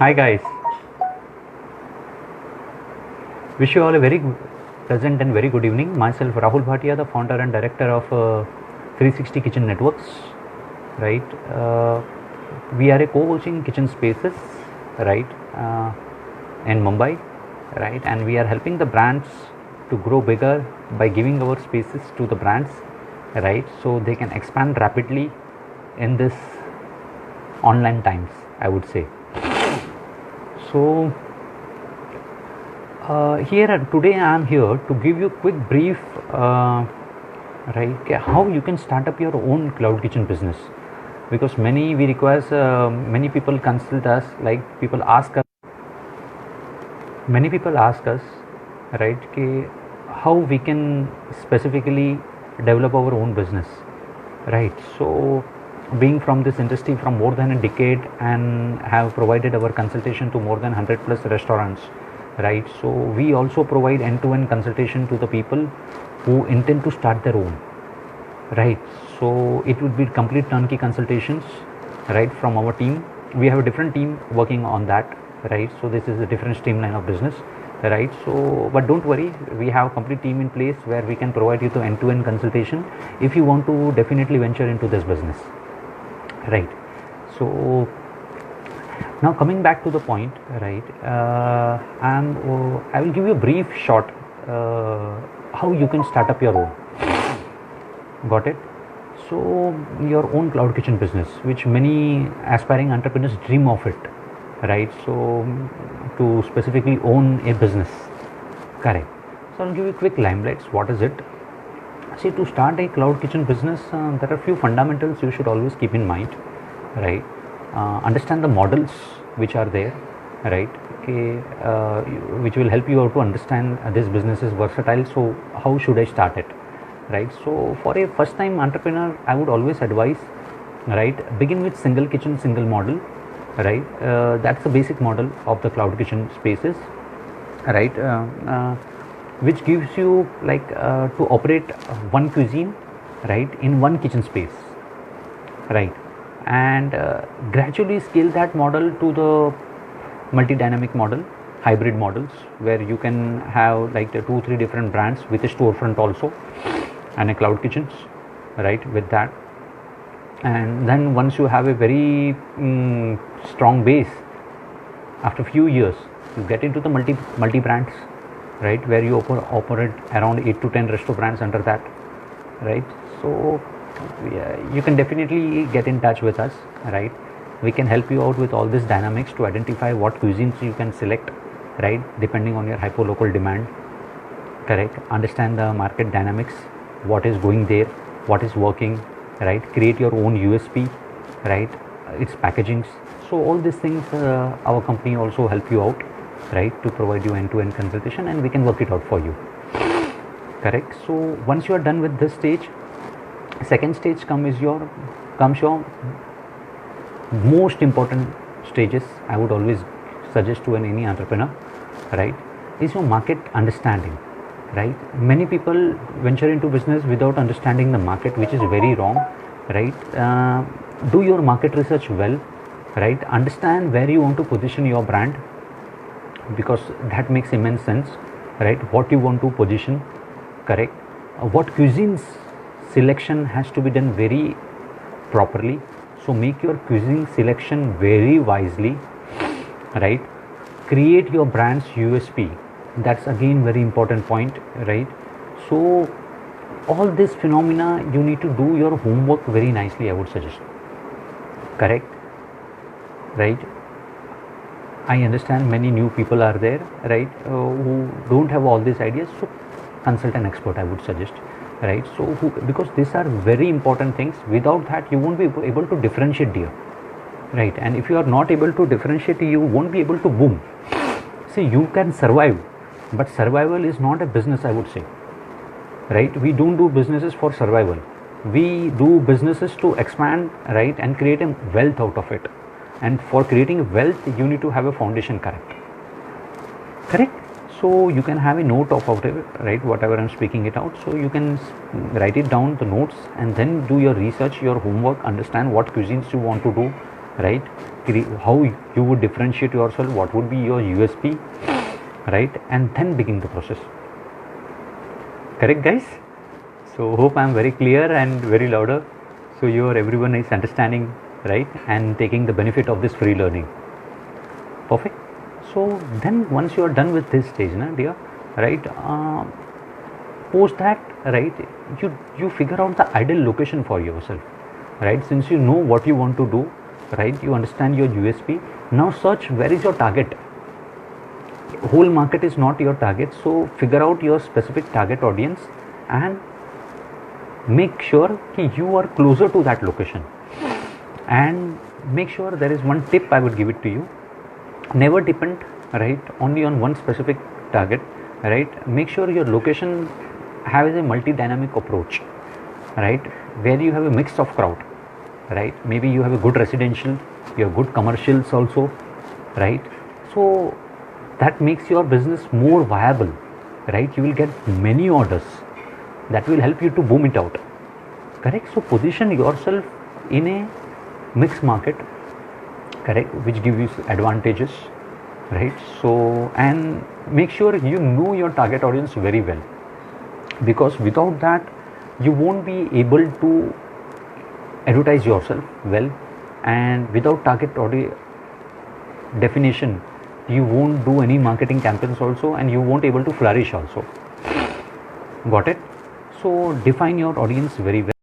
Hi guys, wish you all a very pleasant and very good evening. Myself Rahul Bhatia, the founder and director of 360 Kitchen Networks. Right, we are a co-working kitchen spaces, right, in Mumbai, right, and we are helping the brands to grow bigger by giving our spaces to the brands, right, so they can expand rapidly in this online times, I would say. So here today I am here to give you a quick brief, right, how you can start up your own cloud kitchen business, because many we require many people consult us, like many people ask us, right, how we can specifically develop our own business, right. So being from this industry from more than a decade and have provided our consultation to more than 100 plus restaurants, right, so we also provide end-to-end consultation to the people who intend to start their own, right. So it would be complete turnkey consultations, right, from our team. We have a different team working on that, right. So this is a different streamline of business, right. So but don't worry, we have a complete team in place where we can provide you the end-to-end consultation if you want to definitely venture into this business, right. So now coming back to the point, right, I will give you a brief short how you can start up your own. Got it. So your own cloud kitchen business, which many aspiring entrepreneurs dream of it, right. So to specifically own a business, correct. So I'll give you quick limelights. What is it? See, to start a cloud kitchen business, there are a few fundamentals you should always keep in mind, right. Understand the models which are there, right, okay, which will help you out to understand this business is versatile. So how should I start it, right. So for a first time entrepreneur, I would always advise, right, begin with single kitchen single model, right. That's the basic model of the cloud kitchen spaces, right, which gives you like to operate one cuisine, right, in one kitchen space, right, and gradually scale that model to the multi-dynamic model, hybrid models, where you can have like the 2-3 different brands with a storefront also and a cloud kitchens, right, with that. And then once you have a very strong base, after few years you get into the multi brands, right, where you operate around 8 to 10 resto brands under that, right. So you can definitely get in touch with us, right. We can help you out with all these dynamics to identify what cuisines you can select, right, depending on your hyper local demand, correct. Understand the market dynamics, what is going there, what is working, right. Create your own USP, right, its packagings. So all these things our company also help you out, right, to provide you end-to-end consultation, and we can work it out for you, correct. So once you are done with this stage, second stage comes your most important stages, I would always suggest to any entrepreneur, right, is your market understanding, right. Many people venture into business without understanding the market, which is very wrong, right. Do your market research well, right. Understand where you want to position your brand, because that makes immense sense, right. What you want to position, correct. What cuisines selection has to be done very properly. So make your cuisine selection very wisely, right. Create your brand's USP. That's again very important point, right. So all this phenomena you need to do your homework very nicely, I would suggest, correct, right. I understand many new people are there, right, who don't have all these ideas. So consult an expert, I would suggest, right. So because these are very important things. Without that you won't be able to differentiate here, right. And if you are not able to differentiate, you won't be able to boom. See, you can survive, but survival is not a business, I would say, right. We don't do businesses for survival. We do businesses to expand, right, and create a wealth out of it. And for creating wealth, you need to have a foundation, correct. So you can have a note of whatever, right, whatever I'm speaking it out. So you can write it down, the notes, and then do your research, your homework, understand what cuisines you want to do, right? How you would differentiate yourself, what would be your USP, right? And then begin the process. Correct, guys? So hope I am very clear and very louder, so everyone is understanding, right, and taking the benefit of this free learning. Perfect. So then once you are done with this stage, dear, right, post that, right, you figure out the ideal location for yourself, right? Since you know what you want to do, right, you understand your USP. Now search where is your target. Whole market is not your target, so figure out your specific target audience and make sure that you are closer to that location. And make sure, there is one tip I would give it to you: never depend, right, only on one specific target, right? Make sure your location has a multi-dynamic approach, right, where you have a mix of crowd, right? Maybe you have a good residential, you have good commercials also, right? So that makes your business more viable, right? You will get many orders that will help you to boom it out. Correct? So position yourself in a mixed market, correct, which gives you advantages, right? So, and make sure you know your target audience very well, because without that you won't be able to advertise yourself well, and without target audience definition you won't do any marketing campaigns also, and you won't able to flourish also. Got it? So define your audience very well.